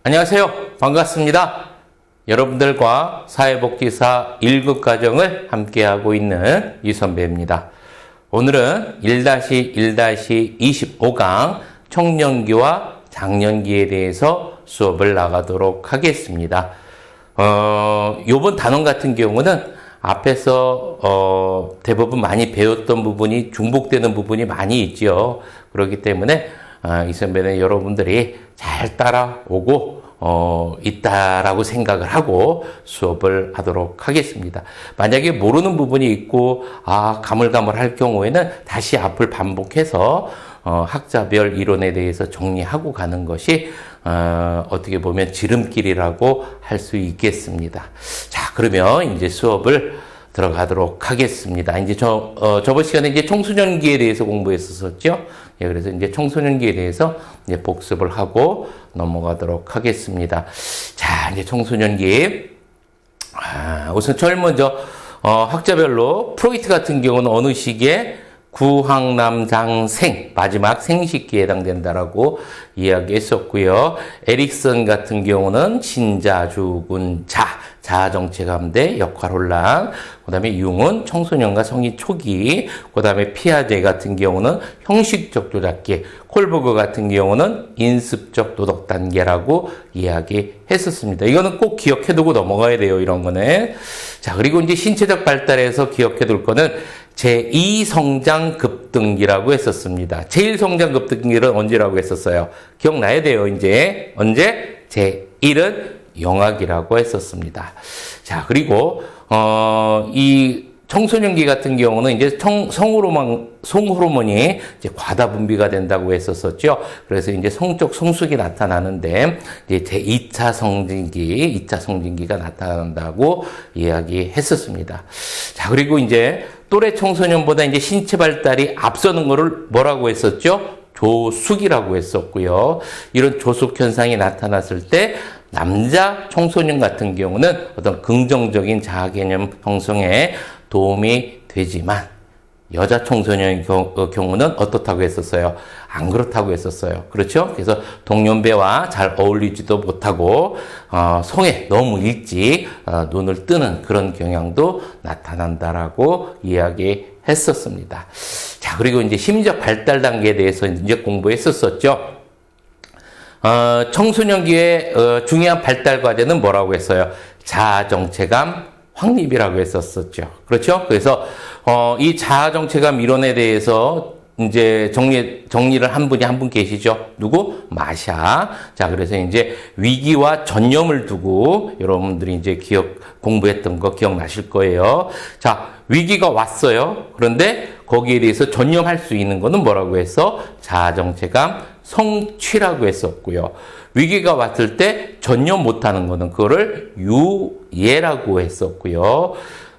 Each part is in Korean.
안녕하세요. 반갑습니다. 여러분들과 사회복지사 1급 과정을 함께하고 있는 이선배입니다. 오늘은 1-1-25강 청년기와 장년기에 대해서 수업을 나가도록 하겠습니다. 요번 단원 같은 경우는 앞에서 대부분 많이 배웠던 부분이 중복되는 부분이 많이 있죠. 그렇기 때문에 이 선배는 여러분들이 잘 따라오고 있다라고 생각을 하고 수업을 하도록 하겠습니다. 만약에 모르는 부분이 있고 가물가물할 경우에는 다시 앞을 반복해서 학자별 이론에 대해서 정리하고 가는 것이 어떻게 보면 지름길이라고 할 수 있겠습니다. 자, 그러면 이제 수업을 들어가도록 하겠습니다. 이제 저번 시간에 이제 청소년기에 대해서 공부했었죠. 예, 그래서 이제 청소년기에 대해서 이제 복습을 하고 넘어가도록 하겠습니다. 자, 이제 청소년기. 우선 제일 먼저, 학자별로 프로이트 같은 경우는 어느 시기에 구황남장생, 마지막 생식기에 해당된다라고 이야기했었고요. 에릭슨 같은 경우는 신자, 죽은 자, 자아정체감대, 역할혼란, 그 다음에 융은 청소년과 성인 초기, 그 다음에 피아제 같은 경우는 형식적 조작기, 콜버그 같은 경우는 인습적 도덕 단계라고 이야기했었습니다. 이거는 꼭 기억해두고 넘어가야 돼요, 이런 거는. 자, 그리고 이제 신체적 발달에서 기억해둘 거는 제2성장 급등기라고 했었습니다. 제1성장 급등기는 언제라고 했었어요? 기억나야 돼요, 이제. 언제? 제1은 영악이라고 했었습니다. 자, 그리고, 이 청소년기 같은 경우는 이제 성호르몬이 이제 과다 분비가 된다고 했었었죠. 그래서 이제 성적 성숙이 나타나는데, 이제 제2차 성징기가 나타난다고 이야기했었습니다. 자, 그리고 이제 또래 청소년보다 이제 신체 발달이 앞서는 거를 뭐라고 했었죠? 조숙이라고 했었고요. 이런 조숙 현상이 나타났을 때 남자 청소년 같은 경우는 어떤 긍정적인 자아개념 형성에 도움이 되지만 여자 청소년의 경우는 어떻다고 했었어요? 안 그렇다고 했었어요. 그렇죠? 그래서 동년배와 잘 어울리지도 못하고 성에 너무 일찍 눈을 뜨는 그런 경향도 나타난다라고 이야기했었습니다. 자, 그리고 이제 심리적 발달 단계에 대해서 이제 공부했었었죠. 청소년기의 중요한 발달 과제는 뭐라고 했어요? 자아정체감 확립이라고 했었었죠. 그렇죠? 그래서 이 자아정체감 이론에 대해서 이제 정리를 한 분 계시죠? 누구? 마샤. 자, 그래서 이제 위기와 전념을 두고 여러분들이 이제 공부했던 거 기억나실 거예요. 자, 위기가 왔어요. 그런데 거기에 대해서 전념할 수 있는 거는 뭐라고 했어? 자아정체감 성취라고 했었고요. 위기가 왔을 때 전념 못하는 거는 그거를 유예라고 했었고요.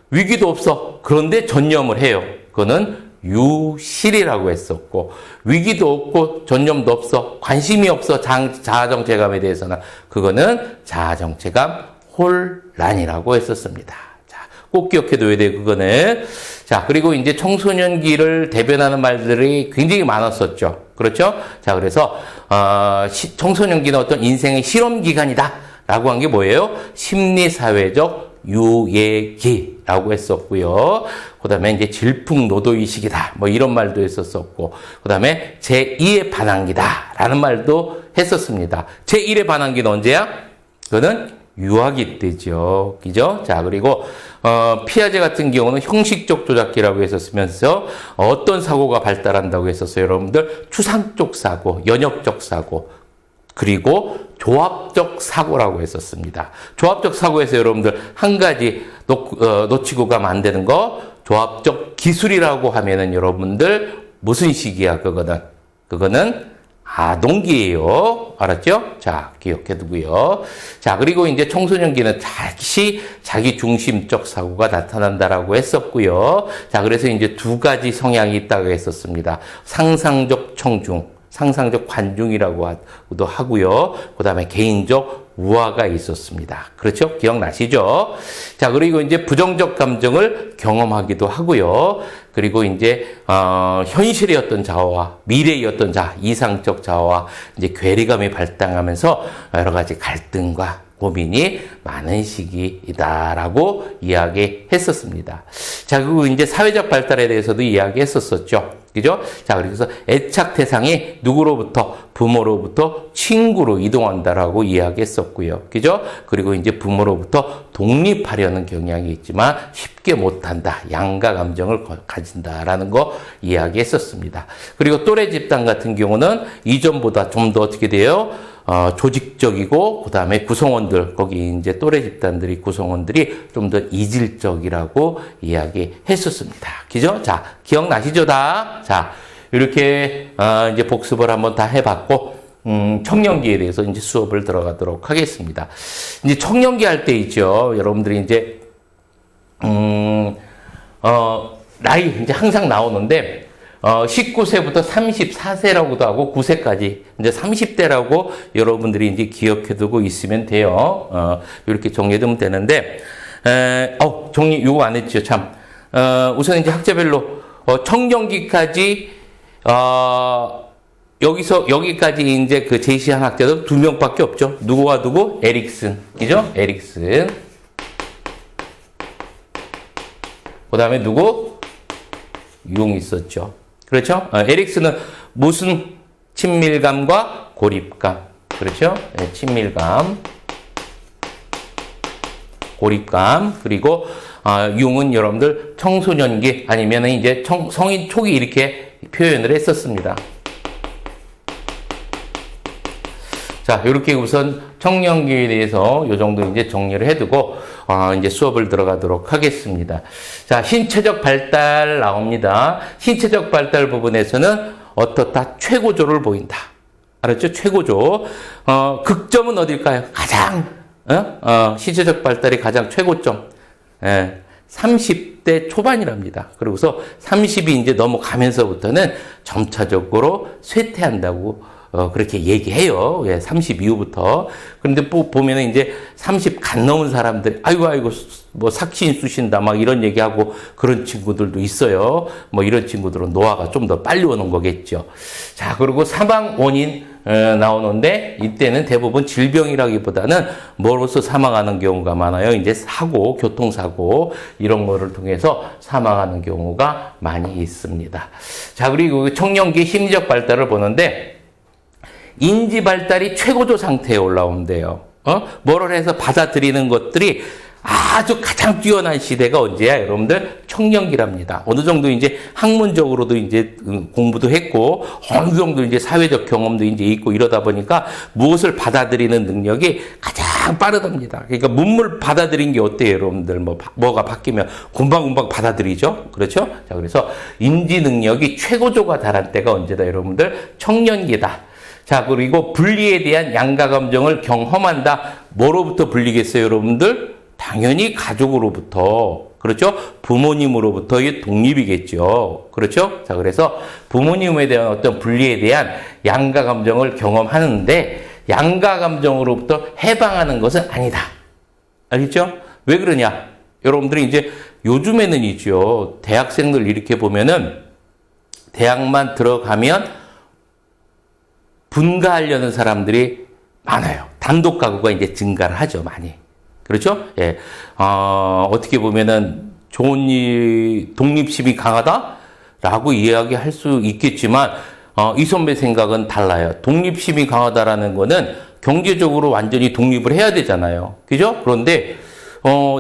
위기도 없어. 그런데 전념을 해요. 그거는 유실이라고 했었고, 위기도 없고 전념도 없어. 관심이 없어. 자아정체감에 대해서는 그거는 자아정체감 혼란이라고 했었습니다. 자, 꼭 기억해둬야 돼요. 그거는. 자, 그리고 이제 청소년기를 대변하는 말들이 굉장히 많았었죠. 그렇죠? 자, 그래서 청소년기는 어떤 인생의 실험 기간이다 라고 한 게 뭐예요? 심리사회적 유예기라고 했었고요. 그 다음에 이제 질풍노도의식이다 뭐 이런 말도 했었었고, 그 다음에 제2의 반항기다 라는 말도 했었습니다. 제1의 반항기는 언제야? 그거는 유아기 때죠. 그죠? 자, 그리고 피아제 같은 경우는 형식적 조작기라고 했었으면서 어떤 사고가 발달한다고 했었어요, 여러분들? 추상적 사고, 연역적 사고, 그리고 조합적 사고라고 했었습니다. 조합적 사고에서 여러분들 한 가지 놓치고 가면 안 되는 거, 조합적 기술이라고 하면은 여러분들 무슨 시기야, 그거는 아동기예요. 알았죠? 자, 기억해 두고요. 자, 그리고 이제 청소년기는 자기 중심적 사고가 나타난다라고 했었고요. 자, 그래서 이제 두 가지 성향이 있다고 했었습니다. 상상적 청중, 상상적 관중이라고도 하고요. 그 다음에 개인적 우화가 있었습니다. 그렇죠? 기억나시죠? 자, 그리고 이제 부정적 감정을 경험하기도 하고요. 그리고 이제, 현실의 어떤 자아와 미래의 어떤 자아, 이상적 자아와 이제 괴리감이 발달하면서 여러 가지 갈등과 고민이 많은 시기이다라고 이야기했었습니다. 자, 그리고 이제 사회적 발달에 대해서도 이야기했었었죠. 그죠? 자, 그래서 애착 대상이 누구로부터? 부모로부터 친구로 이동한다라고 이야기했었고요. 그죠? 그리고 이제 부모로부터 독립하려는 경향이 있지만 쉽게 못한다. 양가 감정을 가진다라는 거 이야기했었습니다. 그리고 또래 집단 같은 경우는 이전보다 좀 더 어떻게 돼요? 조직적이고, 그 다음에 구성원들, 거기 이제 또래 집단들이 구성원들이 좀 더 이질적이라고 이야기했었습니다. 그죠? 자, 기억나시죠, 다? 자, 이렇게, 이제 복습을 한번 다 해봤고, 청년기에 대해서 이제 수업을 들어가도록 하겠습니다. 이제 청년기 할 때 있죠. 여러분들이 이제, 나이 이제 항상 나오는데, 19세부터 34세라고도 하고 9세까지 이제 30대라고 여러분들이 이제 기억해두고 있으면 돼요. 이렇게 정리해두면 되는데, 정리 요거 안 했죠, 참. 우선 이제 학자별로 청년기까지 여기까지 이제 그 제시한 학자들 2명밖에 없죠. 누구와 누구? 에릭슨, 그죠? 에릭슨. 그 다음에 누구? 융 있었죠. 그렇죠? 에릭슨은 무슨 친밀감과 고립감. 그렇죠? 네, 친밀감, 고립감. 그리고 융은 여러분들 청소년기 아니면 이제 성인 초기 이렇게 표현을 했었습니다. 자, 이렇게 우선 청년기에 대해서 요 정도 이제 정리를 해두고, 이제 수업을 들어가도록 하겠습니다. 자, 신체적 발달 나옵니다. 신체적 발달 부분에서는 어떻다? 최고조를 보인다. 알았죠? 최고조. 극점은 어딜까요? 가장, 신체적 발달이 가장 최고점. 30대 초반이랍니다. 그러고서 30이 이제 넘어가면서부터는 점차적으로 쇠퇴한다고 그렇게 얘기해요. 30 이후부터. 그런데 보면은 이제 30 간 넘은 사람들, 아이고, 뭐 삭신 쑤신다, 막 이런 얘기하고 그런 친구들도 있어요. 뭐 이런 친구들은 노화가 좀 더 빨리 오는 거겠죠. 자, 그리고 사망 원인 나오는데 이때는 대부분 질병이라기보다는 뭐로서 사망하는 경우가 많아요. 이제 사고, 교통사고 이런 거를 통해서 사망하는 경우가 많이 있습니다. 자, 그리고 청년기 심리적 발달을 보는데 인지 발달이 최고조 상태에 올라온대요. 뭐를 해서 받아들이는 것들이 아주 가장 뛰어난 시대가 언제야? 여러분들 청년기랍니다. 어느 정도 이제 학문적으로도 이제 공부도 했고 어느 정도 이제 사회적 경험도 이제 있고 이러다 보니까 무엇을 받아들이는 능력이 가장 빠르답니다. 그러니까 문물 받아들인 게 어때요, 여러분들? 뭐가 바뀌면 금방금방 받아들이죠. 그렇죠? 자, 그래서 인지 능력이 최고조가 달한 때가 언제다, 여러분들? 청년기다. 자, 그리고 분리에 대한 양가 감정을 경험한다. 뭐로부터 분리겠어요, 여러분들? 당연히 가족으로부터. 그렇죠? 부모님으로부터의 독립이겠죠. 그렇죠? 자, 그래서 부모님에 대한 어떤 분리에 대한 양가 감정을 경험하는데 양가 감정으로부터 해방하는 것은 아니다. 알겠죠? 왜 그러냐? 여러분들이 이제 요즘에는 있죠. 대학생들 이렇게 보면은 대학만 들어가면 분가하려는 사람들이 많아요. 단독 가구가 이제 증가를 하죠, 많이. 그렇죠? 예. 어떻게 보면은 독립심이 강하다라고 이야기할 수 있겠지만, 이 선배 생각은 달라요. 독립심이 강하다라는 거는 경제적으로 완전히 독립을 해야 되잖아요. 그죠? 그런데,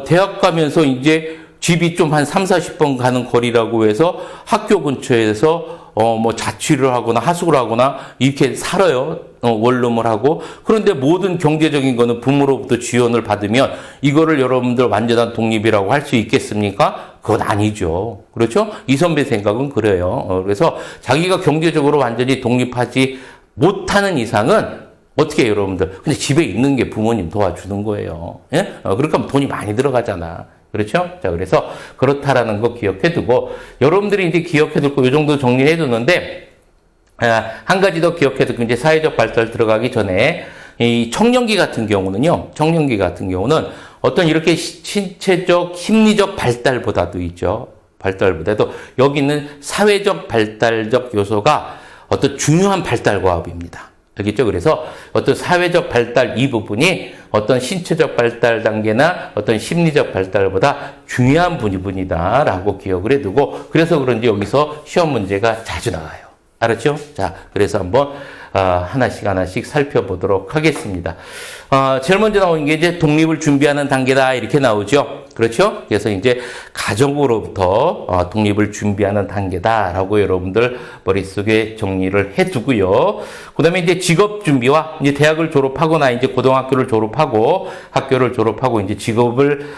대학 가면서 이제 집이 좀 한 3, 40번 가는 거리라고 해서 학교 근처에서 뭐 자취를 하거나 하숙을 하거나 이렇게 살아요. 원룸을 하고. 그런데 모든 경제적인 거는 부모로부터 지원을 받으면 이거를 여러분들 완전한 독립이라고 할 수 있겠습니까? 그건 아니죠. 그렇죠? 이 선배 생각은 그래요. 그래서 자기가 경제적으로 완전히 독립하지 못하는 이상은 어떻게 해요, 여러분들? 근데 집에 있는 게 부모님 도와주는 거예요. 예? 그러니까 돈이 많이 들어가잖아. 그렇죠? 자, 그래서 그렇다라는 거 기억해 두고, 여러분들이 이제 기억해 두고, 이 정도 정리해 두는데, 한 가지 더 기억해 두고, 이제 사회적 발달 들어가기 전에, 이 청년기 같은 경우는 어떤 이렇게 신체적, 심리적 발달보다도 있죠. 발달보다도 여기는 사회적 발달적 요소가 어떤 중요한 발달 과업입니다. 알겠죠? 그래서 어떤 사회적 발달 이 부분이 어떤 신체적 발달 단계나 어떤 심리적 발달보다 중요한 부분이다라고 기억을 해두고, 그래서 그런지 여기서 시험 문제가 자주 나와요. 알았죠? 자, 그래서 한번 하나씩 살펴보도록 하겠습니다. 제일 먼저 나오는 게 이제 독립을 준비하는 단계다 이렇게 나오죠. 그렇죠? 그래서 이제 가정으로부터 독립을 준비하는 단계다라고 여러분들 머릿속에 정리를 해두고요. 그다음에 이제 직업 준비와 이제 대학을 졸업하거나 이제 고등학교를 졸업하고 학교를 졸업하고 이제 직업을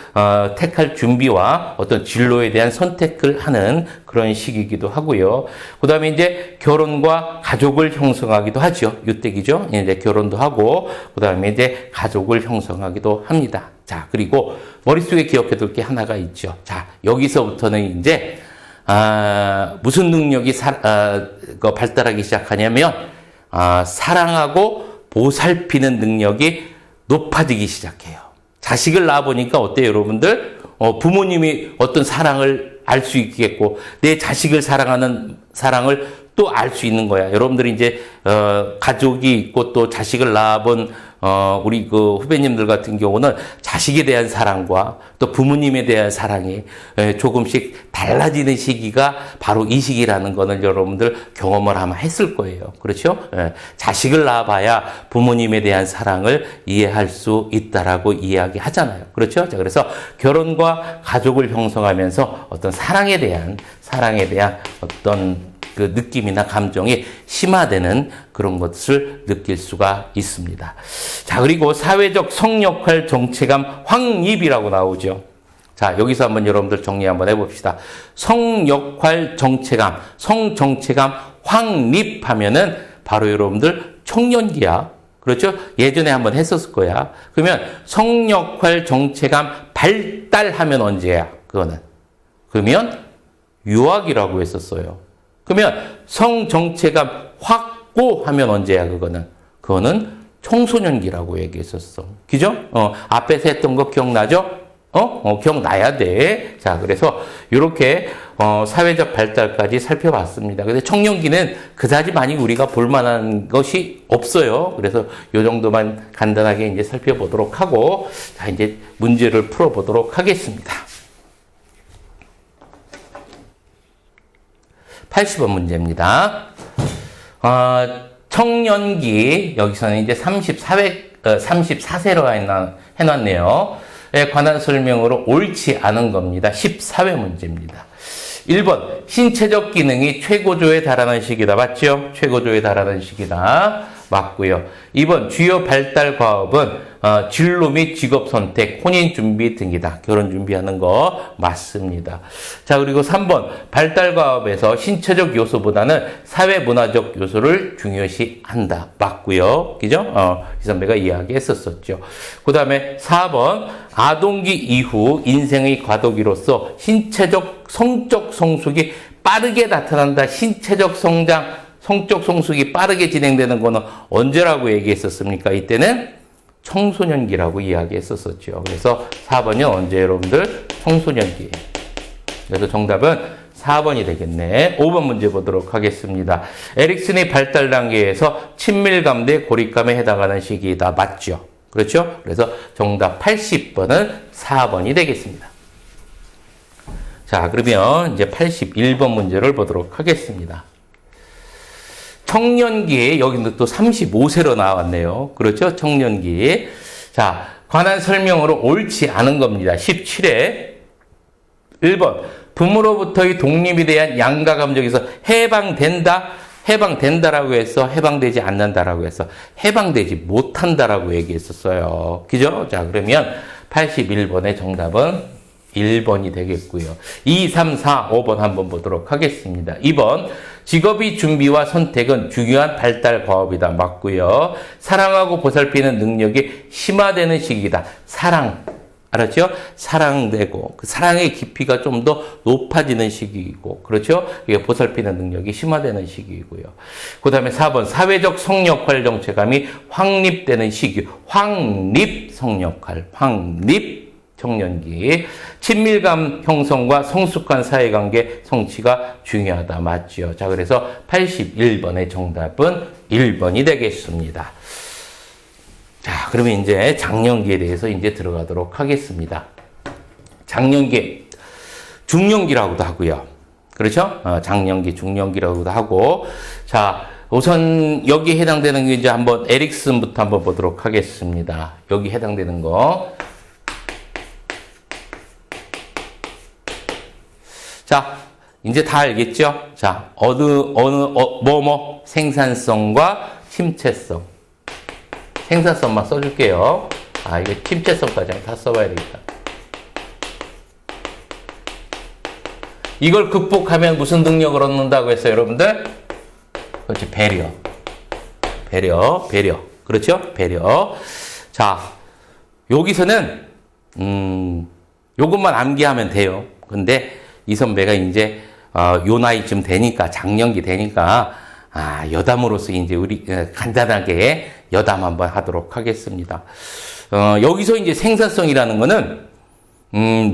택할 준비와 어떤 진로에 대한 선택을 하는 그런 시기이기도 하고요. 그다음에 이제 결혼과 가족을 형성하기도 하죠. 이때기죠. 이제 결혼도 하고 그다음에 이제 가족을 형성하기도 합니다. 자, 그리고 머릿속에 기억해둘 게 하나가 있죠. 자, 여기서부터는 이제 무슨 능력이 발달하기 시작하냐면 사랑하고 보살피는 능력이 높아지기 시작해요. 자식을 낳아보니까 어때요, 여러분들? 부모님이 어떤 사랑을 알 수 있겠고 내 자식을 사랑하는 사랑을 또 알 수 있는 거야. 여러분들이 이제 가족이 있고 또 자식을 낳아본 우리 그 후배님들 같은 경우는 자식에 대한 사랑과 또 부모님에 대한 사랑이 조금씩 달라지는 시기가 바로 이 시기라는 거는 여러분들 경험을 아마 했을 거예요. 그렇죠? 자식을 낳아봐야 부모님에 대한 사랑을 이해할 수 있다라고 이야기하잖아요. 그렇죠? 자, 그래서 결혼과 가족을 형성하면서 어떤 사랑에 대한 어떤 그 느낌이나 감정이 심화되는 그런 것을 느낄 수가 있습니다. 자, 그리고 사회적 성역할 정체감 확립이라고 나오죠. 자, 여기서 한번 여러분들 정리 한번 해봅시다. 성역할 정체감, 성정체감 확립하면은 바로 여러분들 청년기야. 그렇죠? 예전에 한번 했었을 거야. 그러면 성역할 정체감 발달하면 언제야? 그러면 유학이라고 했었어요. 그러면 성정체감 확고하면 언제야, 그거는 청소년기라고 얘기했었어. 그죠? 앞에서 했던 거 기억나죠? 기억나야 돼. 자, 그래서 이렇게 사회적 발달까지 살펴봤습니다. 근데 청년기는 그다지 많이 우리가 볼만한 것이 없어요. 그래서 이 정도만 간단하게 이제 살펴보도록 하고, 자, 이제 문제를 풀어보도록 하겠습니다. 80번 문제입니다. 청년기, 여기서는 이제 34세로 해놨네요. 에 관한 설명으로 옳지 않은 겁니다. 14회 문제입니다. 1번, 신체적 기능이 최고조에 달하는 시기다. 맞죠? 최고조에 달하는 시기다. 맞고요. 2번, 주요 발달 과업은 진로 및 직업 선택, 혼인 준비 등이다. 결혼 준비하는 거 맞습니다. 자, 그리고 3번, 발달 과업에서 신체적 요소보다는 사회 문화적 요소를 중요시한다. 맞고요. 그죠? 이 선배가 이야기했었죠. 그 다음에 4번, 아동기 이후 인생의 과도기로서 신체적 성적 성숙이 빠르게 나타난다. 신체적 성장, 성적 성숙이 빠르게 진행되는 거는 언제라고 얘기했었습니까? 이때는 청소년기라고 이야기했었죠. 그래서 4번이 언제 여러분들? 청소년기. 그래서 정답은 4번이 되겠네. 5번 문제 보도록 하겠습니다. 에릭슨의 발달 단계에서 친밀감 대 고립감에 해당하는 시기이다. 맞죠? 그렇죠? 그래서 정답 80번은 4번이 되겠습니다. 자, 그러면 이제 81번 문제를 보도록 하겠습니다. 청년기에 여기는 또 35세로 나왔네요. 그렇죠? 청년기. 자, 관한 설명으로 옳지 않은 겁니다. 17회. 1번. 부모로부터의 독립에 대한 양가 감정에서 해방된다라고 해서 해방되지 않는다라고 해서 해방되지 못한다라고 얘기했었어요. 그죠? 자, 그러면 81번의 정답은 1번이 되겠고요. 2, 3, 4, 5번 한번 보도록 하겠습니다. 2번, 직업의 준비와 선택은 중요한 발달 과업이다. 맞고요. 사랑하고 보살피는 능력이 심화되는 시기이다. 사랑. 알았죠? 사랑되고 그 사랑의 깊이가 좀 더 높아지는 시기이고 그렇죠? 이게 보살피는 능력이 심화되는 시기이고요. 그 다음에 4번 사회적 성역할 정체감이 확립되는 시기. 확립 성역할, 확립 청년기. 친밀감 형성과 성숙한 사회관계 성취가 중요하다. 맞죠? 자, 그래서 81번의 정답은 1번이 되겠습니다. 자, 그러면 이제 장년기에 대해서 이제 들어가도록 하겠습니다. 장년기, 중년기라고도 하고요. 그렇죠? 장년기, 중년기라고도 하고. 자, 우선 여기 해당되는 게 이제 한번 에릭슨부터 한번 보도록 하겠습니다. 여기 해당되는 거. 자, 이제 다 알겠죠? 자, 생산성과 침체성. 생산성만 써줄게요. 아, 이게 침체성까지 다 써봐야 되겠다. 이걸 극복하면 무슨 능력을 얻는다고 했어요, 여러분들? 그렇지, 배려. 그렇죠? 배려. 자, 여기서는, 요것만 암기하면 돼요. 근데 이 선배가 이제, 요 나이쯤 되니까, 장년기 되니까, 여담으로서 이제 우리 간단하게 여담 한번 하도록 하겠습니다. 여기서 이제 생산성이라는 거는,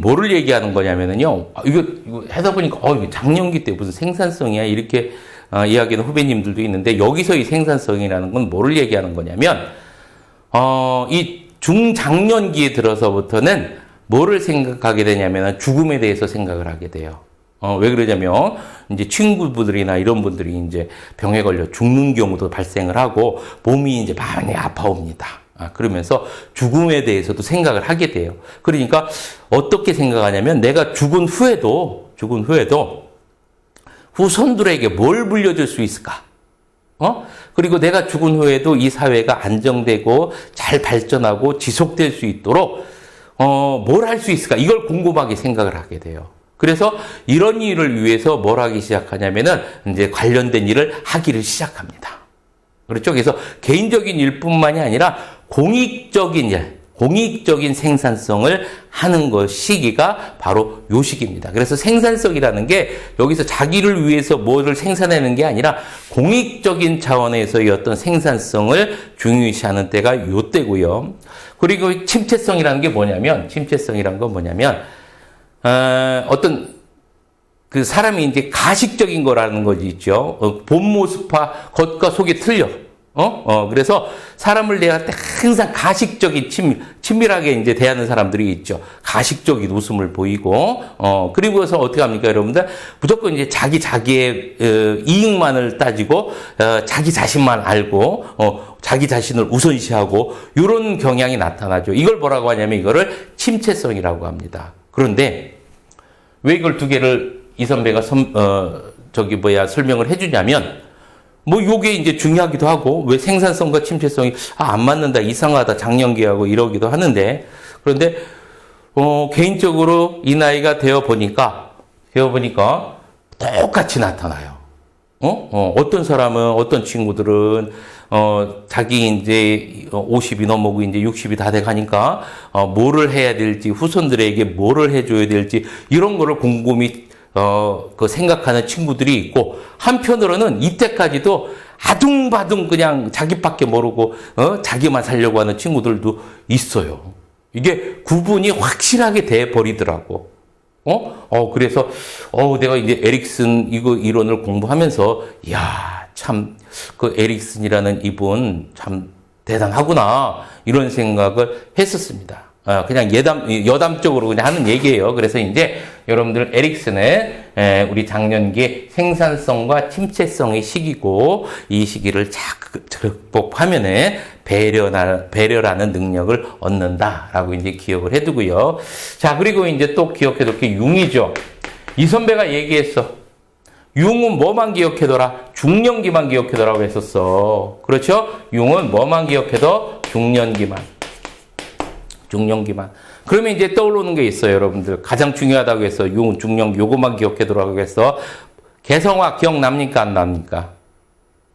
뭐를 얘기하는 거냐면은요, 이거 하다 보니까, 이거 장년기 때 무슨 생산성이야? 이렇게 이야기하는 후배님들도 있는데, 여기서 이 생산성이라는 건 뭐를 얘기하는 거냐면, 이 중장년기에 들어서부터는 뭐를 생각하게 되냐면, 죽음에 대해서 생각을 하게 돼요. 왜 그러냐면, 이제 친구분들이나 이런 분들이 이제 병에 걸려 죽는 경우도 발생을 하고, 몸이 이제 많이 아파옵니다. 그러면서 죽음에 대해서도 생각을 하게 돼요. 그러니까 어떻게 생각하냐면, 내가 죽은 후에도 후손들에게 뭘 물려줄 수 있을까? 그리고 내가 죽은 후에도 이 사회가 안정되고 잘 발전하고 지속될 수 있도록, 뭘 할 수 있을까? 이걸 곰곰하게 생각을 하게 돼요. 그래서 이런 일을 위해서 뭘 하기 시작하냐면은 이제 관련된 일을 하기를 시작합니다. 그렇죠? 그래서 개인적인 일뿐만이 아니라 공익적인 일, 공익적인 생산성을 하는 것 시기가 바로 요 시기입니다. 그래서 생산성이라는 게 여기서 자기를 위해서 뭐를 생산하는 게 아니라 공익적인 차원에서의 어떤 생산성을 중요시하는 때가 요 때고요. 그리고 침체성이라는 게 뭐냐면, 어떤 그 사람이 이제 가식적인 거라는 거지 있죠. 본 모습과 겉과 속이 틀려. 그래서 사람을 대할 때 항상 가식적인 친밀하게 이제 대하는 사람들이 있죠. 가식적인 웃음을 보이고, 그리고서 어떻게 합니까, 여러분들? 무조건 이제 자기의 이익만을 따지고, 자기 자신만 알고, 자기 자신을 우선시하고, 이런 경향이 나타나죠. 이걸 뭐라고 하냐면, 이거를 침체성이라고 합니다. 그런데, 왜 이걸 두 개를 이 선배가 설명을 해주냐면, 요게 이제 중요하기도 하고, 왜 생산성과 침체성이, 안 맞는다, 이상하다, 장년기하고 이러기도 하는데, 그런데, 개인적으로 이 나이가 되어보니까 똑같이 나타나요. 어떤 사람은, 어떤 친구들은, 자기 이제 50이 넘어고 이제 60이 다 돼 가니까, 뭐를 해야 될지, 후손들에게 뭐를 해줘야 될지, 이런 거를 곰곰이 그 생각하는 친구들이 있고, 한편으로는 이때까지도 아둥바둥 그냥 자기밖에 모르고, 자기만 살려고 하는 친구들도 있어요. 이게 구분이 확실하게 돼 버리더라고. 그래서, 내가 이제 에릭슨 이론을 공부하면서, 이야, 참, 그 에릭슨이라는 이분 참 대단하구나. 이런 생각을 했었습니다. 그냥 여담적으로 그냥 하는 얘기예요. 그래서 이제 여러분들 에릭슨은 우리 장년기 생산성과 침체성의 시기고, 이 시기를 극복하면은 배려라는 능력을 얻는다라고 이제 기억을 해두고요. 자, 그리고 이제 또 기억해둘 게 융이죠. 이 선배가 얘기했어. 융은 뭐만 기억해둬라? 중년기만 기억해둬라고 했었어. 그렇죠? 융은 뭐만 기억해둬? 중년기만. 그러면 이제 떠오르는 게 있어요, 여러분들. 가장 중요하다고 해서 융, 중년기, 요것만 기억해두라고 해서 개성화 기억납니까? 안 납니까?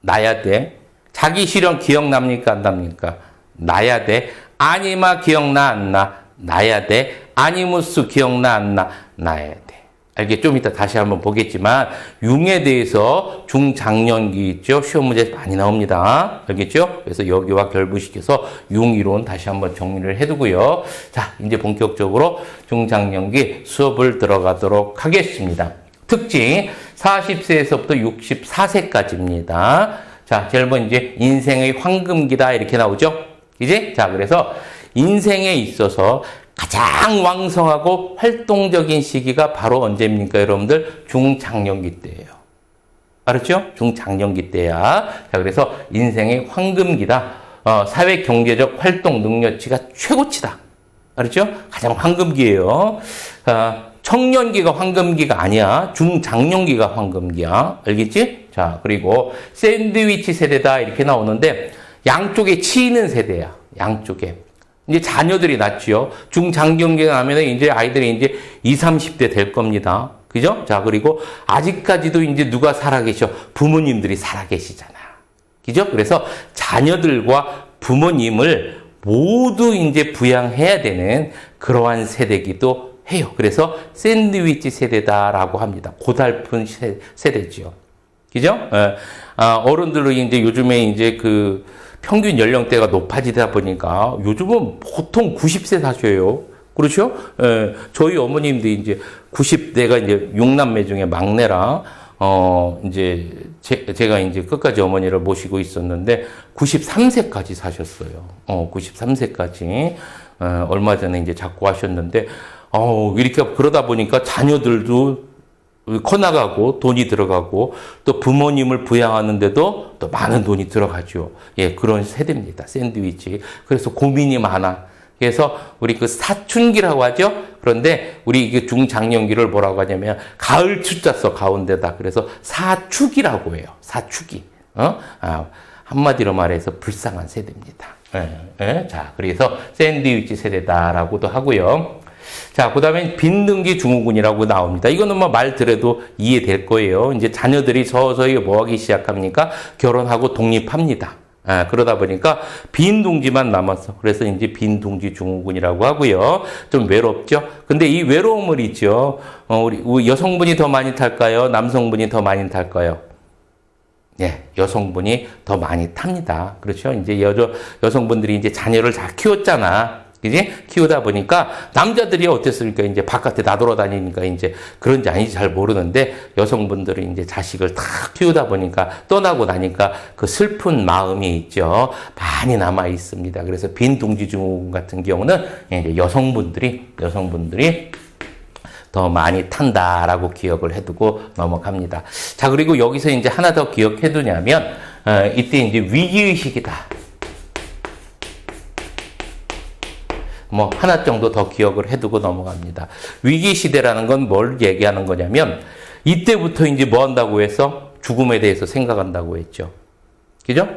나야 돼. 자기 실현 기억납니까? 안 납니까? 나야 돼. 아니마 기억나? 안 나? 나야 돼. 아니무스 기억나 안 나? 나야 돼. 알겠죠? 좀 이따 다시 한번 보겠지만 융에 대해서 중장년기 있죠? 시험 문제 많이 나옵니다. 알겠죠? 그래서 여기와 결부시켜서 융 이론 다시 한번 정리를 해두고요. 자, 이제 본격적으로 중장년기 수업을 들어가도록 하겠습니다. 특징 40세에서부터 64세까지입니다. 자, 제일 먼저 이제 인생의 황금기다 이렇게 나오죠? 이제 자, 그래서 인생에 있어서 가장 왕성하고 활동적인 시기가 바로 언제입니까, 여러분들? 중장년기 때예요. 알았죠? 중장년기 때야. 자, 그래서 인생의 황금기다. 사회 경제적 활동 능력치가 최고치다. 알았죠? 가장 황금기예요. 청년기가 황금기가 아니야. 중장년기가 황금기야. 알겠지? 자, 그리고 샌드위치 세대다 이렇게 나오는데 양쪽에 치이는 세대야. 양쪽에. 이제 자녀들이 낳지요. 중장년기가 나면 이제 아이들이 이제 20, 30대 될 겁니다. 그죠? 자, 그리고 아직까지도 이제 누가 살아계셔? 부모님들이 살아계시잖아. 그죠? 그래서 자녀들과 부모님을 모두 이제 부양해야 되는 그러한 세대기도 해요. 그래서 샌드위치 세대다라고 합니다. 고달픈 세대지요. 그죠? 어른들로 이제 요즘에 이제 그 평균 연령대가 높아지다 보니까 요즘은 보통 90세 사셔요. 그렇죠? 저희 어머님도 이제 90대가 이제 6남매 중에 막내라, 이제 제가 이제 끝까지 어머니를 모시고 있었는데 93세까지 사셨어요. 93세까지. 얼마 전에 이제 자꾸 하셨는데, 이렇게 그러다 보니까 자녀들도 커나가고 돈이 들어가고 또 부모님을 부양하는데도 또 많은 돈이 들어가죠. 예, 그런 세대입니다. 샌드위치. 그래서 고민이 많아. 그래서 우리 그 사춘기라고 하죠. 그런데 우리 이게 중장년기를 뭐라고 하냐면 가을 추자 써 가운데다. 그래서 사축이라고 해요. 사축이. 한마디로 말해서 불쌍한 세대입니다. 자, 그래서 샌드위치 세대다라고도 하고요. 자, 그 다음에 빈등기 증후군이라고 나옵니다. 이거는 뭐 말 들어도 이해될 거예요. 이제 자녀들이 서서히 뭐 하기 시작합니까? 결혼하고 독립합니다. 그러다 보니까 빈둥지만 남았어. 그래서 이제 빈둥지 증후군이라고 하고요. 좀 외롭죠? 근데 이 외로움을 있죠. 우리 여성분이 더 많이 탈까요? 남성분이 더 많이 탈까요? 네, 여성분이 더 많이 탑니다. 그렇죠? 이제 여성분들이 이제 자녀를 잘 키웠잖아. 그지? 키우다 보니까 남자들이 어땠습니까? 이제 바깥에 나돌아다니니까 이제 그런지 아닌지 잘 모르는데 여성분들이 이제 자식을 다 키우다 보니까 떠나고 나니까 그 슬픈 마음이 있죠. 많이 남아 있습니다. 그래서 빈둥지 증후군 같은 경우는 이제 여성분들이 더 많이 탄다라고 기억을 해두고 넘어갑니다. 자, 그리고 여기서 이제 하나 더 기억해두냐면 이때 이제 위기의식이다. 뭐 하나 정도 더 기억을 해두고 넘어갑니다. 위기시대라는 건 뭘 얘기하는 거냐면 이때부터 이제 뭐 한다고 해서 죽음에 대해서 생각한다고 했죠. 그죠?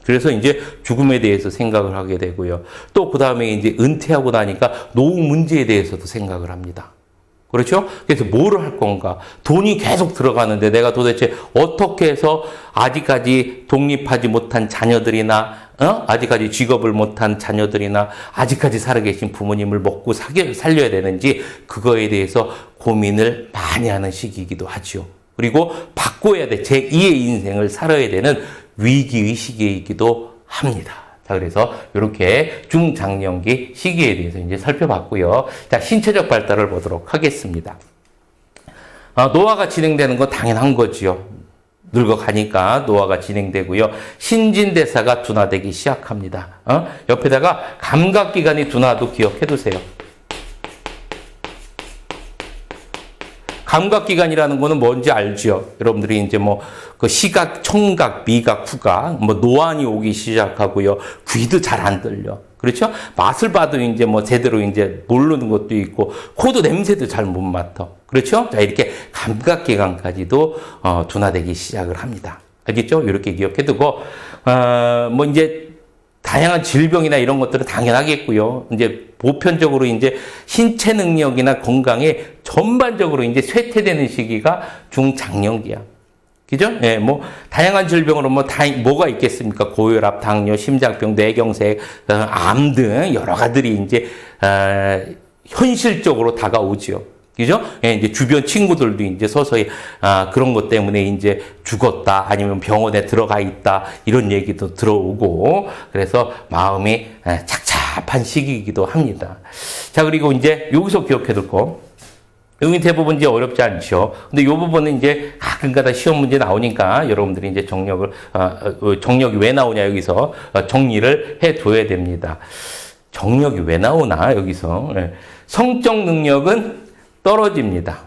그래서 이제 죽음에 대해서 생각을 하게 되고요. 또 그 다음에 이제 은퇴하고 나니까 노후 문제에 대해서도 생각을 합니다. 그렇죠? 그래서 뭐를 할 건가? 돈이 계속 들어가는데 내가 도대체 어떻게 해서 아직까지 독립하지 못한 자녀들이나 아직까지 직업을 못한 자녀들이나 아직까지 살아계신 부모님을 먹고 살려야 되는지 그거에 대해서 고민을 많이 하는 시기이기도 하죠. 그리고 바꿔야 돼. 제2의 인생을 살아야 되는 위기의 시기이기도 합니다. 자, 그래서 이렇게 중장년기 시기에 대해서 이제 살펴봤고요. 자, 신체적 발달을 보도록 하겠습니다. 노화가 진행되는 건 당연한 거지요. 늙어가니까 노화가 진행되고요. 신진대사가 둔화되기 시작합니다. 옆에다가 감각기관이 둔화도 기억해두세요. 감각기관이라는 거는 뭔지 알죠? 여러분들이 이제 뭐, 그 시각, 청각, 미각, 후각, 뭐, 노안이 오기 시작하고요. 귀도 잘 안 들려. 그렇죠? 맛을 봐도 이제 뭐, 제대로 이제 모르는 것도 있고, 코도 냄새도 잘 못 맡아. 그렇죠? 자, 이렇게 감각기관까지도, 둔화되기 시작을 합니다. 알겠죠? 이렇게 기억해두고, 뭐, 이제, 다양한 질병이나 이런 것들은 당연하겠고요. 이제 보편적으로 이제 신체 능력이나 건강에 전반적으로 이제 쇠퇴되는 시기가 중장년기야. 그죠? 예, 뭐, 다양한 질병으로 뭐가 있겠습니까? 고혈압, 당뇨, 심장병, 뇌경색, 암 등 여러 가지들이 이제, 현실적으로 다가오지요. 그죠? 예, 이제 주변 친구들도 이제 서서히, 그런 것 때문에 이제 죽었다, 아니면 병원에 들어가 있다, 이런 얘기도 들어오고, 그래서 마음이 착잡한 시기이기도 합니다. 자, 그리고 이제 여기서 기억해 둘 거. 여기 대부분 이제 어렵지 않죠. 근데 이 부분은 이제 가끔가다 시험 문제 나오니까 여러분들이 이제 정력이 왜 나오냐 여기서 정리를 해 둬야 됩니다. 정력이 왜 나오나 여기서. 성적 능력은 떨어집니다.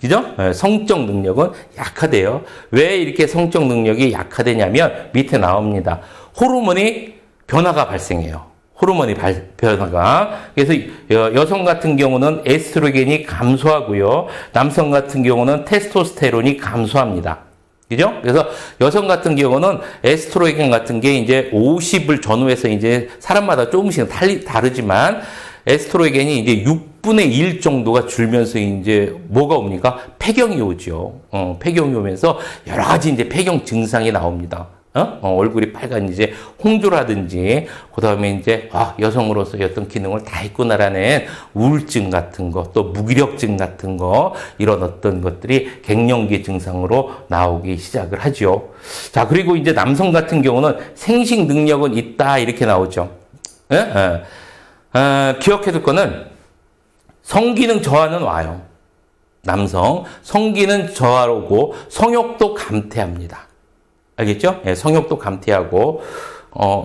그죠? 성적 능력은 약화돼요. 왜 이렇게 성적 능력이 약화되냐면 밑에 나옵니다. 호르몬이 변화가 발생해요. 호르몬이 변화가. 그래서 여성 같은 경우는 에스트로겐이 감소하고요. 남성 같은 경우는 테스토스테론이 감소합니다. 그죠? 그래서 여성 같은 경우는 에스트로겐 같은 게 이제 50을 전후해서 이제 사람마다 조금씩 다르지만 에스트로겐이 이제 6분의 1 정도가 줄면서 이제 뭐가 옵니까? 폐경이 오죠. 폐경이 오면서 여러 가지 이제 폐경 증상이 나옵니다. 얼굴이 빨간 이제 홍조라든지, 그 다음에 이제, 여성으로서의 어떤 기능을 다 했구나라는 우울증 같은 거, 또 무기력증 같은 거, 이런 어떤 것들이 갱년기 증상으로 나오기 시작을 하죠. 자, 그리고 이제 남성 같은 경우는 생식 능력은 있다, 이렇게 나오죠. 기억해 둘 거는 성기능 저하는 와요. 남성. 성기능 저하로 오고, 성욕도 감퇴합니다. 알겠죠? 예, 성욕도 감퇴하고,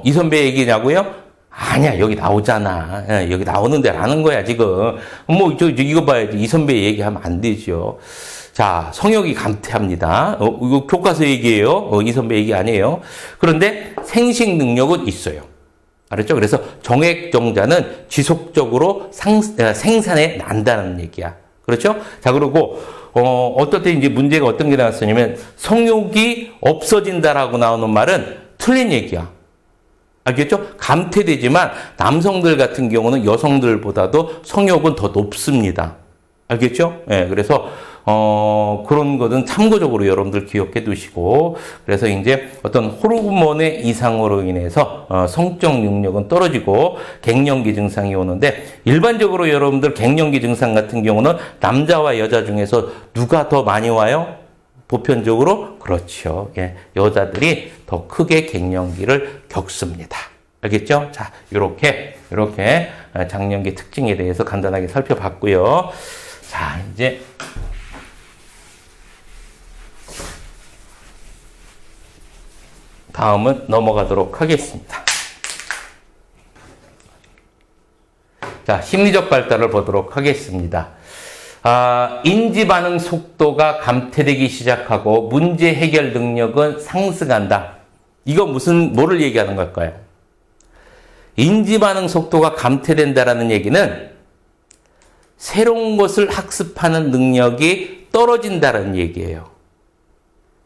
이 선배 얘기냐고요? 아니야, 여기 나오잖아. 예, 여기 나오는데 라는 거야, 지금. 이거 봐야지. 이 선배 얘기하면 안 되죠. 자, 성욕이 감퇴합니다. 이거 교과서 얘기예요. 이 선배 얘기 아니에요. 그런데 생식 능력은 있어요. 알았죠? 그래서 정액정자는 지속적으로 생산해 난다는 얘기야. 그렇죠? 자, 그리고, 어떨 때 이제 문제가 어떤 게 나왔었냐면, 성욕이 없어진다라고 나오는 말은 틀린 얘기야. 알겠죠? 감퇴되지만, 남성들 같은 경우는 여성들보다도 성욕은 더 높습니다. 알겠죠? 예, 그래서, 그런 것은 참고적으로 여러분들 기억해 두시고, 그래서 이제 어떤 호르몬의 이상으로 인해서, 성적 능력은 떨어지고, 갱년기 증상이 오는데, 일반적으로 여러분들 갱년기 증상 같은 경우는 남자와 여자 중에서 누가 더 많이 와요? 보편적으로? 그렇죠. 예, 여자들이 더 크게 갱년기를 겪습니다. 알겠죠? 자, 요렇게 장년기 특징에 대해서 간단하게 살펴봤고요. 자, 이제, 다음은 넘어가도록 하겠습니다. 자, 심리적 발달을 보도록 하겠습니다. 인지 반응 속도가 감퇴되기 시작하고 문제 해결 능력은 상승한다. 이거 뭐를 얘기하는 걸까요? 인지 반응 속도가 감퇴된다라는 얘기는 새로운 것을 학습하는 능력이 떨어진다는 얘기예요.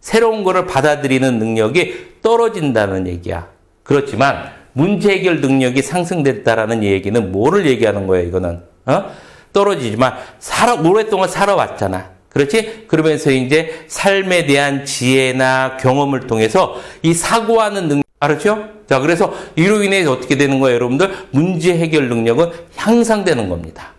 새로운 것을 받아들이는 능력이 떨어진다는 얘기야. 그렇지만 문제 해결 능력이 상승됐다라는 얘기는 뭐를 얘기하는 거예요, 이거는? 떨어지지만 오랫동안 살아왔잖아. 그렇지? 그러면서 이제 삶에 대한 지혜나 경험을 통해서 이 사고하는 능력, 알았죠? 자, 그래서 이로 인해 어떻게 되는 거예요, 여러분들? 문제 해결 능력은 향상되는 겁니다.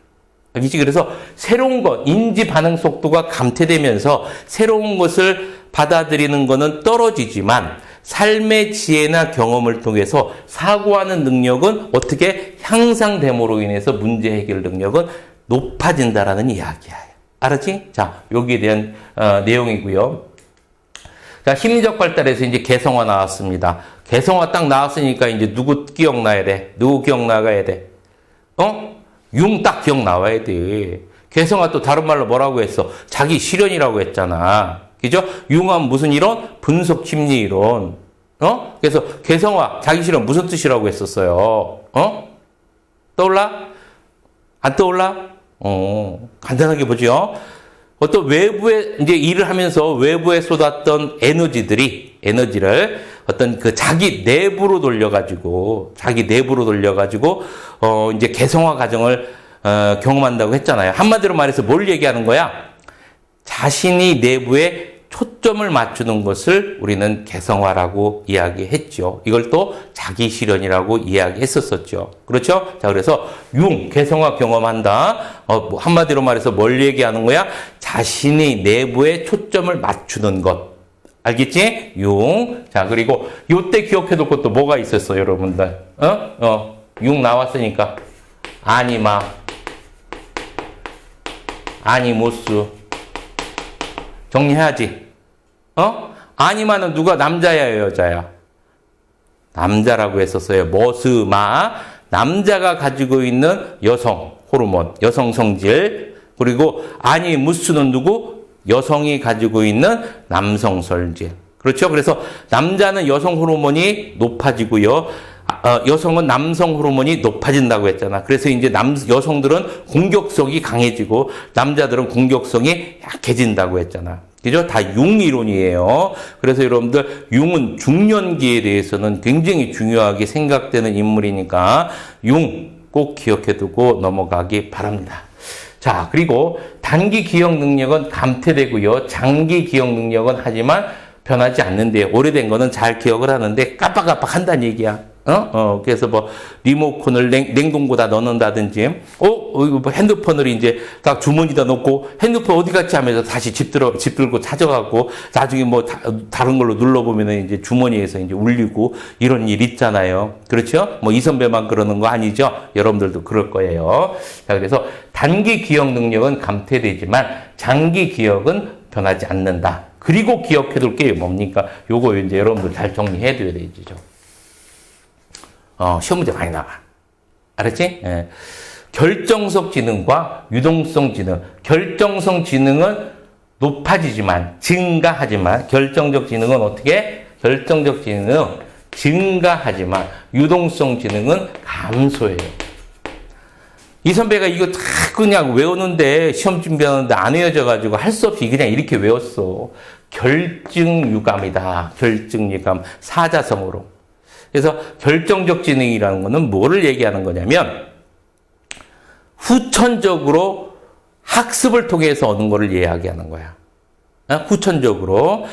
알겠지? 그래서 새로운 것, 인지 반응 속도가 감퇴되면서 새로운 것을 받아들이는 것은 떨어지지만 삶의 지혜나 경험을 통해서 사고하는 능력은 어떻게 향상됨으로 인해서 문제 해결 능력은 높아진다라는 이야기야. 알았지? 자, 여기에 대한 내용이고요. 자, 심리적 발달에서 이제 개성화 나왔습니다. 개성화 딱 나왔으니까 이제 누구 기억나야 돼? 누구 기억나가야 돼? 융 딱 기억 나와야 돼. 개성화 또 다른 말로 뭐라고 했어? 자기 실현이라고 했잖아. 그죠? 융은 무슨 이론? 분석 심리 이론. 그래서 개성화, 자기 실현 무슨 뜻이라고 했었어요? 떠올라? 안 떠올라? 간단하게 보죠. 어떤 외부에 이제 일을 하면서 외부에 쏟았던 에너지를 어떤 그 자기 내부로 돌려가지고 이제 개성화 과정을 경험한다고 했잖아요. 한마디로 말해서 뭘 얘기하는 거야? 자신이 내부에 초점을 맞추는 것을 우리는 개성화라고 이야기했죠. 이걸 또 자기 실현이라고 이야기했었었죠. 그렇죠? 자, 그래서 개성화 경험한다. 한마디로 말해서 뭘 얘기하는 거야? 자신의 내부에 초점을 맞추는 것. 알겠지? 자, 그리고 요때 기억해둘 것도 뭐가 있었어, 여러분들? 나왔으니까. 아니마, 아니모스. 정리해야지. 아니마는 누가 남자야, 여자야? 남자라고 했었어요. 머스마. 남자가 가지고 있는 여성 호르몬, 여성 성질. 그리고 아니무스는 누구? 여성이 가지고 있는 남성 성질. 그렇죠? 그래서 남자는 여성 호르몬이 높아지고요. 여성은 남성 호르몬이 높아진다고 했잖아. 그래서 이제 여성들은 공격성이 강해지고 남자들은 공격성이 약해진다고 했잖아. 그죠? 다 융이론이에요. 그래서 여러분들 융은 중년기에 대해서는 굉장히 중요하게 생각되는 인물이니까 융 꼭 기억해 두고 넘어가기 바랍니다. 자, 그리고 단기 기억 능력은 감퇴되고요. 장기 기억 능력은 하지만 변하지 않는데 오래된 거는 잘 기억을 하는데 깜빡깜빡 한다는 얘기야. 그래서 뭐 리모컨을 냉동고다 넣는다든지, 이거 뭐 핸드폰을 이제 딱 주머니에다 넣고 핸드폰 어디 갔지 하면서 다시 집 들고 찾아가고 나중에 뭐 다른 걸로 눌러보면은 이제 주머니에서 이제 울리고 이런 일 있잖아요. 그렇죠? 뭐 이 선배만 그러는 거 아니죠? 여러분들도 그럴 거예요. 자, 그래서 단기 기억 능력은 감퇴되지만 장기 기억은 변하지 않는다. 그리고 기억해둘 게 뭡니까? 요거 이제 여러분들 잘 정리해둬야 되죠. 시험 문제 많이 나와. 알았지? 예. 결정적 지능과 유동성 지능. 결정성 지능은 높아지지만, 증가하지만, 결정적 지능은 어떻게? 결정적 지능은 증가하지만, 유동성 지능은 감소해요. 이 선배가 이거 다 그냥 외우는데, 시험 준비하는데 안 외워져가지고 할 수 없이 그냥 이렇게 외웠어. 결증유감이다. 결증유감. 사자성어로. 그래서 결정적 지능이라는 것은 뭐를 얘기하는 거냐면 후천적으로 학습을 통해서 얻는 거를 이야기하는 거야. 후천적으로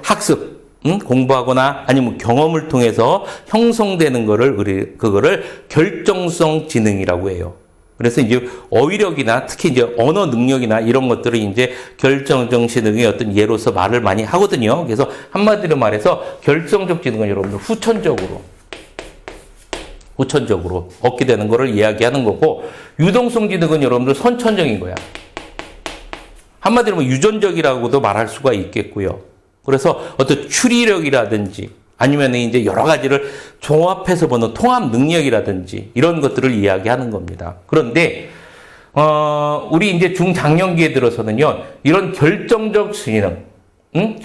학습, 공부하거나 아니면 경험을 통해서 형성되는 그거를 결정성 지능이라고 해요. 그래서 이제 어휘력이나 특히 이제 언어 능력이나 이런 것들을 이제 결정적 지능의 어떤 예로서 말을 많이 하거든요. 그래서 한마디로 말해서 결정적 지능은 여러분들 후천적으로 얻게 되는 거를 이야기하는 거고, 유동성 지능은 여러분들 선천적인 거야. 한마디로 뭐 유전적이라고도 말할 수가 있겠고요. 그래서 어떤 추리력이라든지 아니면 이제 여러 가지를 종합해서 보는 통합 능력이라든지 이런 것들을 이야기하는 겁니다. 그런데 우리 이제 중장년기에 들어서는요, 이런 결정적 지능, 이런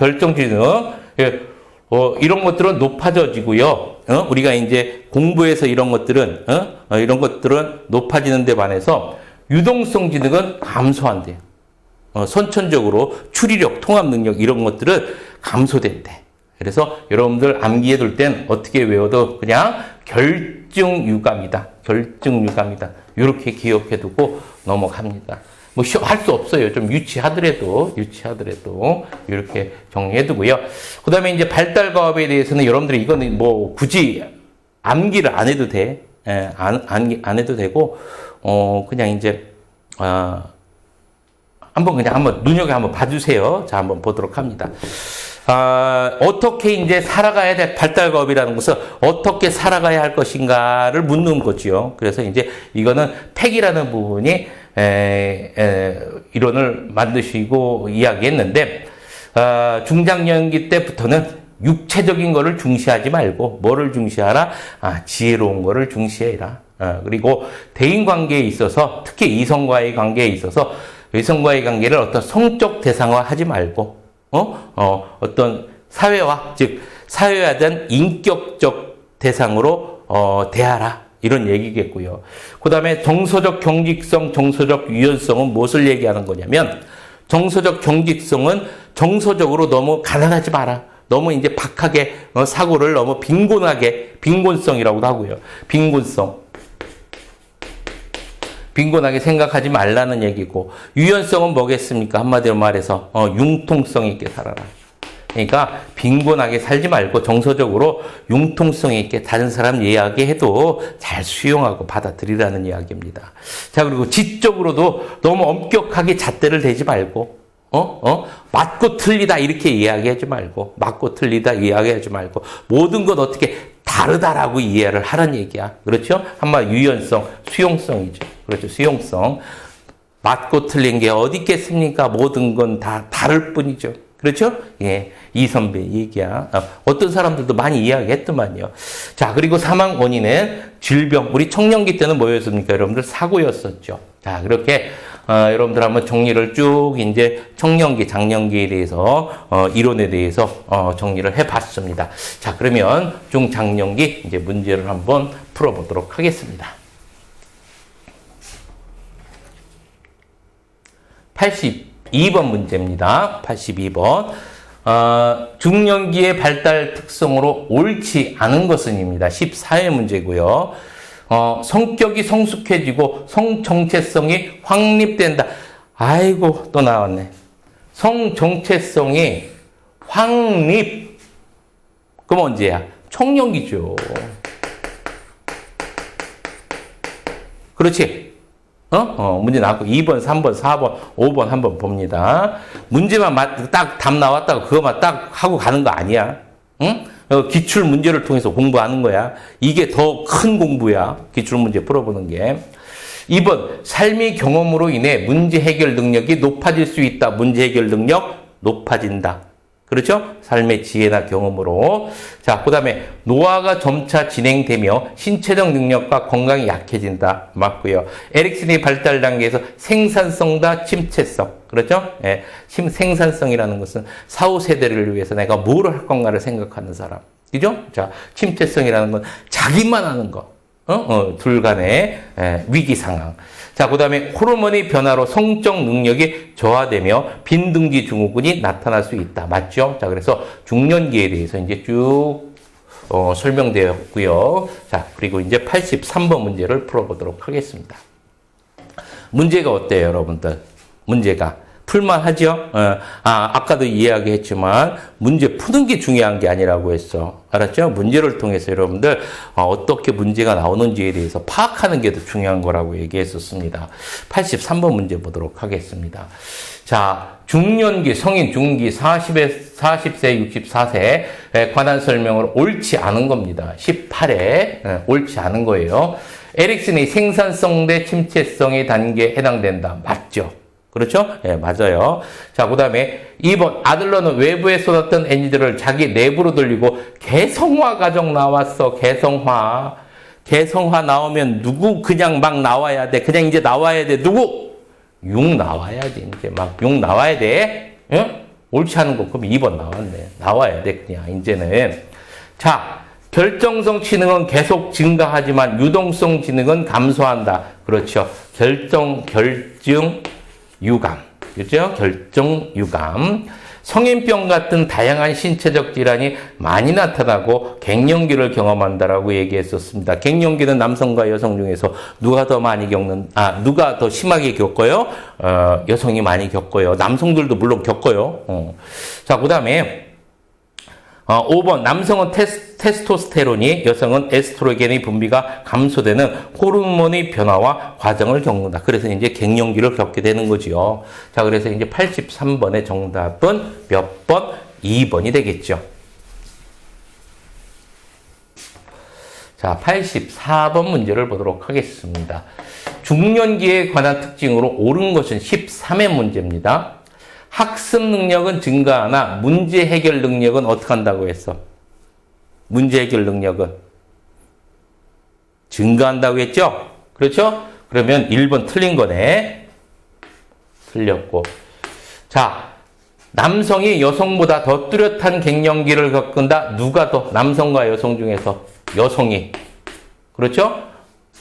것들은 높아져지고요. 우리가 이제 공부해서 이런 것들은 높아지는 데 반해서 유동성 지능은 감소한대요. 선천적으로 추리력, 통합 능력 이런 것들은 감소된대. 그래서 여러분들 암기해 둘 땐 어떻게 외워도 그냥 결증유감이다. 이렇게 기억해 두고 넘어갑니다. 뭐 할 수 없어요. 좀 유치하더라도 이렇게 정리해 두고요. 그다음에 이제 발달 과업에 대해서는 여러분들이 이거는 뭐 굳이 암기를 안 해도 돼. 안 해도 되고 그냥 이제 한번 눈여겨 한번 봐주세요. 자, 한번 보도록 합니다. 어떻게 이제 살아가야 돼? 발달과업이라는 것은 어떻게 살아가야 할 것인가를 묻는 거지요. 그래서 이제 이거는 팩이라는 부분이 이론을 만드시고 이야기했는데, 중장년기 때부터는 육체적인 거를 중시하지 말고 뭐를 중시하라? 지혜로운 거를 중시해라. 그리고 대인 관계에 있어서, 특히 이성과의 관계에 있어서 이성과의 관계를 어떤 성적 대상화 하지 말고 어떤 사회화, 즉 사회화된 인격적 대상으로 대하라, 이런 얘기겠고요. 그 다음에 정서적 경직성, 정서적 유연성은 무엇을 얘기하는 거냐면, 정서적 경직성은 정서적으로 너무 가난하지 마라. 너무 이제 박하게 사고를 너무 빈곤성이라고도 하고요. 빈곤성. 빈곤하게 생각하지 말라는 얘기고, 유연성은 뭐겠습니까? 한마디로 말해서 융통성 있게 살아라. 그러니까 빈곤하게 살지 말고 정서적으로 융통성 있게 다른 사람 이야기해도 잘 수용하고 받아들이라는 이야기입니다. 자, 그리고 지적으로도 너무 엄격하게 잣대를 대지 말고, 맞고 틀리다 이렇게 이야기하지 말고, 맞고 틀리다 이야기하지 말고, 모든 것 어떻게 다르다라고 이해를 하라는 얘기야. 그렇죠? 한마디 유연성, 수용성이죠. 그렇죠. 수용성. 맞고 틀린 게 어디 있겠습니까? 모든 건 다 다를 뿐이죠. 그렇죠? 예. 이 선배 얘기야. 어떤 사람들도 많이 이야기했더만요. 자, 그리고 사망 원인은 질병. 우리 청년기 때는 뭐였습니까? 여러분들 사고였었죠. 자, 그렇게 여러분들 한번 정리를 쭉 이제 청년기, 장년기에 대해서 이론에 대해서 정리를 해봤습니다. 자, 그러면 중장년기 이제 문제를 한번 풀어보도록 하겠습니다. 82번 문제입니다. 82번. 중년기의 발달 특성으로 옳지 않은 것은입니다. 14회 문제고요. 성격이 성숙해지고 성정체성이 확립된다. 아이고, 또 나왔네. 성정체성이 확립. 그럼 언제야? 청년기죠. 그렇지? 문제 나왔고 2번, 3번, 4번, 5번 한번 봅니다. 문제만 딱 답 나왔다고 그거만 딱 하고 가는 거 아니야. 응? 기출 문제를 통해서 공부하는 거야. 이게 더 큰 공부야. 기출 문제 풀어보는 게. 2번, 삶의 경험으로 인해 문제 해결 능력이 높아질 수 있다. 문제 해결 능력 높아진다. 그렇죠? 삶의 지혜나 경험으로. 자, 그 다음에 노화가 점차 진행되며 신체적 능력과 건강이 약해진다. 맞고요. 에릭슨의 발달 단계에서 생산성과 침체성. 그렇죠? 예. 생산성이라는 것은 사후 세대를 위해서 내가 뭘 할 건가를 생각하는 사람. 그죠? 자, 침체성이라는 건 자기만 하는 거. 둘 간의 위기 상황. 자, 그 다음에 호르몬의 변화로 성적 능력이 저하되며 빈둥지 증후군이 나타날 수 있다. 맞죠? 자, 그래서 중년기에 대해서 이제 쭉 설명되었고요. 자, 그리고 이제 83번 문제를 풀어보도록 하겠습니다. 문제가 어때요, 여러분들? 문제가 풀만하죠? 아까도 이야기했지만 문제 푸는 게 중요한 게 아니라고 했어. 알았죠? 문제를 통해서 여러분들 어떻게 문제가 나오는지에 대해서 파악하는 게 더 중요한 거라고 얘기했었습니다. 83번 문제 보도록 하겠습니다. 자, 중년기, 성인 중기 40세, 64세에 관한 설명을 옳지 않은 겁니다. 18회 옳지 않은 거예요. 에릭슨의 생산성 대 침체성의 단계에 해당된다. 맞죠? 그렇죠? 예, 맞아요. 자, 그 다음에 2번. 아들러는 외부에 쏟았던 에너지를 자기 내부로 돌리고 개성화 과정 나왔어. 개성화. 개성화 나오면 누구 그냥 막 나와야 돼. 그냥 이제 나와야 돼. 누구? 융 나와야지. 이제 막 융 나와야 돼. 응? 옳지 않은 거. 그럼 2번 나왔네. 나와야 돼. 그냥 이제는. 자, 결정성 지능은 계속 증가하지만 유동성 지능은 감소한다. 그렇죠. 결정, 유감. 그죠? 결정, 유감. 성인병 같은 다양한 신체적 질환이 많이 나타나고 갱년기를 경험한다라고 얘기했었습니다. 갱년기는 남성과 여성 중에서 누가 더 심하게 겪어요? 여성이 많이 겪어요. 남성들도 물론 겪어요. 자, 그 다음에 5번. 남성은 테스토스테론이, 여성은 에스트로겐의 분비가 감소되는 호르몬의 변화와 과정을 겪는다. 그래서 이제 갱년기를 겪게 되는 거지요. 자, 그래서 이제 83번의 정답은 몇 번? 2번이 되겠죠. 자, 84번 문제를 보도록 하겠습니다. 중년기에 관한 특징으로 옳은 것은 13회 문제입니다. 학습 능력은 증가하나 문제 해결 능력은 어떻게 한다고 했어? 문제 해결 능력은 증가한다고 했죠? 그렇죠? 그러면 1번 틀린 거네. 틀렸고. 자, 남성이 여성보다 더 뚜렷한 갱년기를 겪는다. 누가 더? 남성과 여성 중에서 여성이. 그렇죠?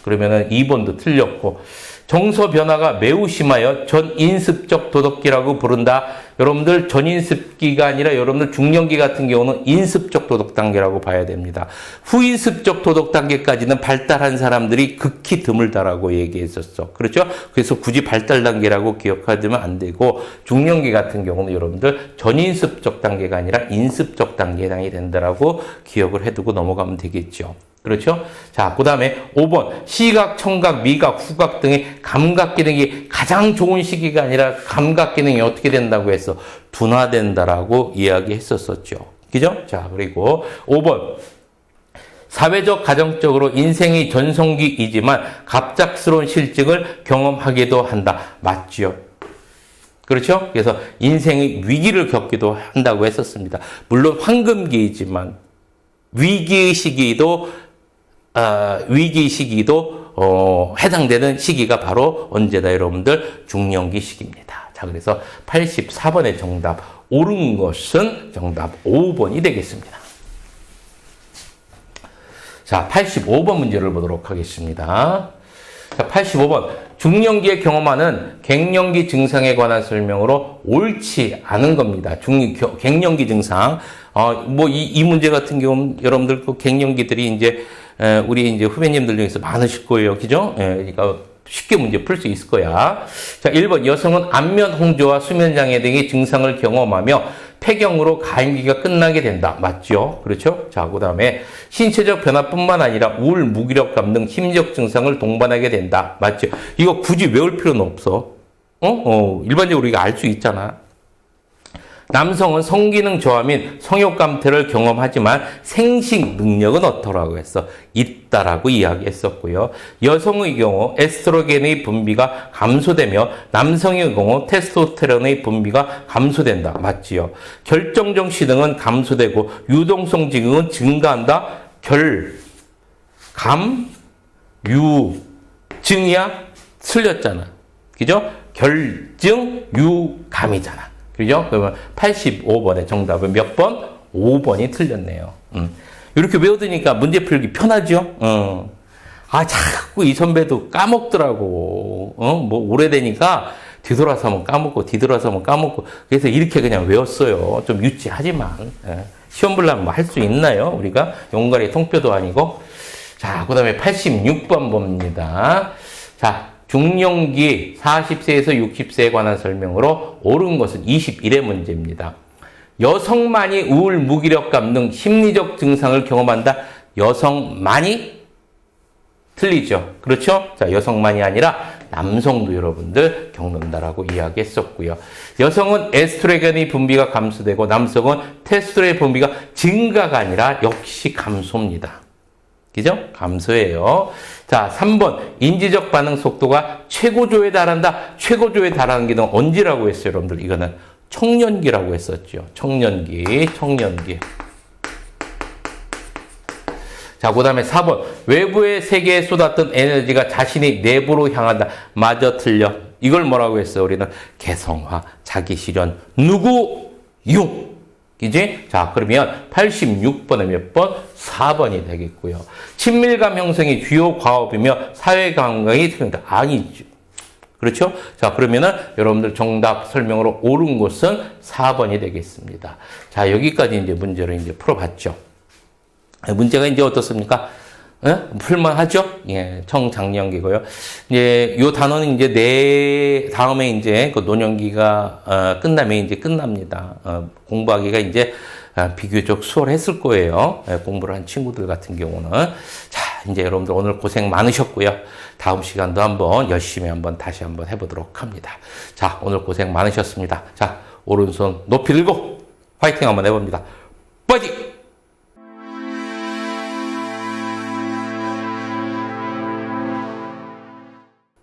그러면은 2번도 틀렸고. 정서 변화가 매우 심하여 전인습적 도덕기라고 부른다. 여러분들 전인습기가 아니라 여러분들 중년기 같은 경우는 인습적 도덕 단계라고 봐야 됩니다. 후인습적 도덕 단계까지는 발달한 사람들이 극히 드물다라고 얘기했었어. 그렇죠? 그래서 굳이 발달 단계라고 기억하면 안 되고 중년기 같은 경우는 여러분들 전인습적 단계가 아니라 인습적 단계에 해당이 된다라고 기억을 해두고 넘어가면 되겠죠. 그렇죠? 자, 그 다음에 5번. 시각, 청각, 미각, 후각 등의 감각 기능이 가장 좋은 시기가 아니라 감각 기능이 어떻게 된다고 해서 둔화된다라고 이야기했었었죠. 그죠? 자, 그리고 5번. 사회적, 가정적으로 인생이 전성기이지만 갑작스러운 실직을 경험하기도 한다. 맞죠? 그렇죠? 그래서 인생의 위기를 겪기도 한다고 했었습니다. 물론 황금기이지만 위기 시기도 해당되는 시기가 바로 언제다 여러분들? 중년기 시기입니다. 자, 그래서 84번의 정답, 옳은 것은 정답 5번이 되겠습니다. 자, 85번 문제를 보도록 하겠습니다. 자, 85번. 중년기에 경험하는 갱년기 증상에 관한 설명으로 옳지 않은 겁니다. 갱년기 증상. 이 문제 같은 경우는 여러분들 그 갱년기들이 이제, 우리 이제 후배님들 중에서 많으실 거예요. 그죠? 그러니까 쉽게 문제 풀 수 있을 거야. 자, 1번. 여성은 안면 홍조와 수면장애 등의 증상을 경험하며 폐경으로 가임기가 끝나게 된다. 맞죠? 그렇죠? 자, 그 다음에 신체적 변화뿐만 아니라 우울, 무기력감 등 심리적 증상을 동반하게 된다. 맞죠? 이거 굳이 외울 필요는 없어. 일반적으로 우리가 알 수 있잖아. 남성은 성기능 저하 및 성욕 감퇴를 경험하지만 생식 능력은 어떠라고 했어? 있다라고 이야기했었고요. 여성의 경우 에스트로겐의 분비가 감소되며 남성의 경우 테스토스테론의 분비가 감소된다. 맞지요? 결정적 시능은 감소되고 유동성 지능은 증가한다. 증이야? 틀렸잖아. 그죠? 유감이잖아. 그죠? 그러면 85번의 정답은 몇 번? 5번이 틀렸네요. 이렇게 외워두니까 문제 풀기 편하죠? 자꾸 이 선배도 까먹더라고. 오래되니까 뒤돌아서 하면 까먹고. 그래서 이렇게 그냥 외웠어요. 좀 유치하지만. 시험 보려면 할 수 있나요? 우리가 용가리 통뼈도 아니고. 자, 그 다음에 86번 봅니다. 자, 중년기 40세에서 60세에 관한 설명으로 옳은 것은 21의 문제입니다. 여성만이 우울, 무기력감 등 심리적 증상을 경험한다. 여성만이? 틀리죠. 그렇죠? 자, 여성만이 아니라 남성도 여러분들 겪는다라고 이야기했었고요. 여성은 에스트로겐의 분비가 감소되고 남성은 테스토스테론의 분비가 증가가 아니라 역시 감소입니다. 그죠? 감소예요. 자, 3번. 인지적 반응 속도가 최고조에 달한다. 최고조에 달하는 게 언제라고 했어요, 여러분들? 이거는 청년기라고 했었죠. 청년기. 자, 그 다음에 4번. 외부의 세계에 쏟았던 에너지가 자신의 내부로 향한다. 맞아, 틀려. 이걸 뭐라고 했어요? 우리는 개성화, 자기실현, 누구용. 이제 자, 그러면 86번에 몇 번? 4번이 되겠고요. 친밀감 형성이 주요 과업이며 사회 감각이 틀린다. 아니죠. 그렇죠? 자, 그러면은 여러분들 정답 설명으로 옳은 것은 4번이 되겠습니다. 자, 여기까지 이제 문제를 이제 풀어봤죠. 문제가 이제 어떻습니까? 풀만하죠? 예, 청장년기고요. 이제 요 단어는 이제 다음에 이제 그 노년기가 끝나면 이제 끝납니다. 공부하기가 이제 비교적 수월했을 거예요. 공부를 한 친구들 같은 경우는. 자, 이제 여러분들 오늘 고생 많으셨고요. 다음 시간도 한번 열심히 다시 한번 해보도록 합니다. 자, 오늘 고생 많으셨습니다. 자, 오른손 높이 들고 화이팅 한번 해봅니다. 파이팅!